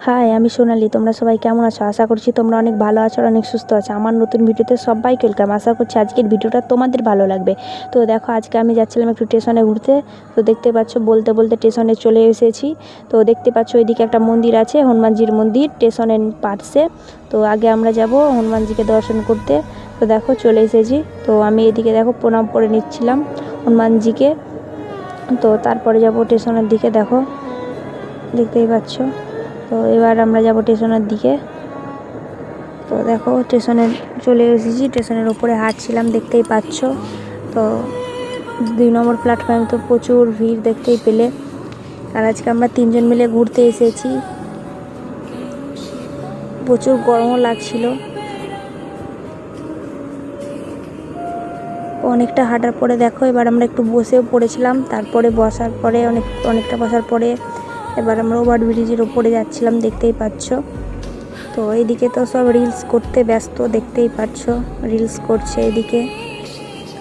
High, আমি সোনালি। তোমরা সবাই কেমন আছো? আশা করছি তোমরা অনেক ভালো আছো আর অনেক সুস্থ আছো। আমার নতুন ভিডিওতে সবাইকে ওয়েলকাম। আশা করছি আজকের ভিডিওটা তোমাদের ভালো লাগবে। তো দেখো, আজকে আমি যাচ্ছিলাম একটু স্টেশনে ঘুরতে। তো দেখতে পাচ্ছ, বলতে বলতে স্টেশনে চলে এসেছি। তো দেখতে পাচ্ছ ওইদিকে একটা মন্দির আছে, হনুমানজির মন্দির স্টেশনের পাশে। তো আগে আমরা যাব হনুমানজিকে দর্শন করতে। তো দেখো চলে এসেছি। তো আমি এদিকে দেখো প্রণাম করে নিচ্ছিলাম হনুমানজিকে। তো তারপরে যাব স্টেশনের দিকে। দেখো, দেখতেই পাচ্ছ। তো এবার আমরা যাব স্টেশনের দিকে। তো দেখো স্টেশনে চলে এসেছি। স্টেশনের উপরে হাঁটছিলাম, দেখতেই পাচ্ছ। তো 2 নম্বর প্ল্যাটফর্মে তো প্রচুর ভিড় দেখতেই পেলে। আর আজকে আমরা 3 জন মিলে ঘুরতে এসেছি। প্রচুর গরমও লাগছিল। অনেকটা হাঁটার পরে দেখো এবার আমরা একটু বসেও পড়েছিলাম। তারপরে বসার পরে অনেকটা বসার পরে এবার আমরা ওভারব্রিজের ওপরে যাচ্ছিলাম, দেখতেই পাচ্ছ। তো এইদিকে তো সব রিলস করতে ব্যস্ত, দেখতেই পাচ্ছ রিলস করছে এদিকে।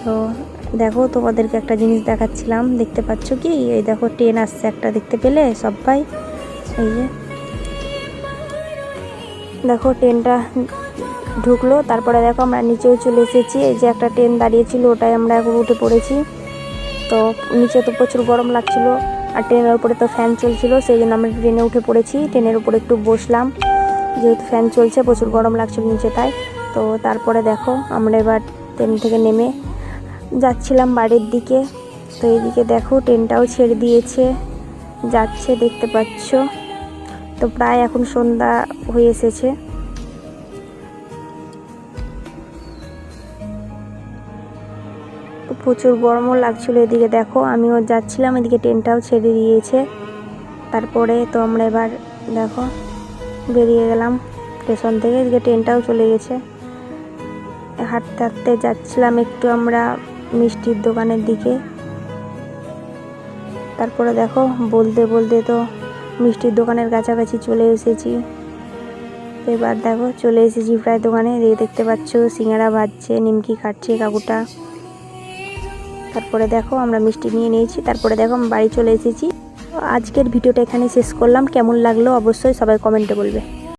তো দেখো, তোমাদেরকে একটা জিনিস দেখাচ্ছিলাম, দেখতে পাচ্ছ কি? এই দেখো ট্রেন আসছে একটা, দেখতে পেলে সবাই? এই যে দেখো ট্রেনটা ঢুকলো। তারপরে দেখো আমরা নিচেও চলে এসেছি। এই যে একটা ট্রেন দাঁড়িয়েছিল, ওটাই আমরা এখন উঠে পড়েছি। তো নিচে তো প্রচুর গরম লাগছিল, আর ট্রেনের উপরে তো ফ্যান চলছিল, সেই জন্য আমরা ট্রেনে উঠে পড়েছি। ট্রেনের উপরে একটু বসলাম, যেহেতু ফ্যান চলছে, প্রচুর গরম লাগছিল নিচে তাই। তো তারপরে দেখো আমরা এবার ট্রেন থেকে নেমে যাচ্ছিলাম বাড়ির দিকে। তো এইদিকে দেখো ট্রেনটাও ছেড়ে দিয়েছে, যাচ্ছে, দেখতে পাচ্ছ। তো প্রায় এখন সন্ধ্যা হয়ে এসেছে। প্রচুর গরমও লাগছিল। এদিকে দেখো আমিও যাচ্ছিলাম, এদিকে ট্রেনটাও ছেড়ে দিয়েছে। তারপরে তো আমরা এবার দেখো বেরিয়ে গেলাম স্টেশন থেকে। এদিকে ট্রেনটাও চলে গেছে। হাঁটতে হাঁটতে যাচ্ছিলাম একটু আমরা মিষ্টির দোকানের দিকে। তারপরে দেখো বলতে বলতে তো মিষ্টির দোকানের কাছাকাছি চলে এসেছি। এবার দেখো চলে এসেছি প্রায় দোকানে। দেখতে পাচ্ছ সিঙ্গারা ভাজছে, নিমকি কাটছে কাকুটা। তারপরে দেখো আমরা মিষ্টি নিয়ে নিয়েছি। তারপরে দেখো আমি বাড়ি চলে এসেছি। আজকের ভিডিওটা এখানে শেষ করলাম। কেমন লাগলো অবশ্যই সবাই কমেন্টে বলবে।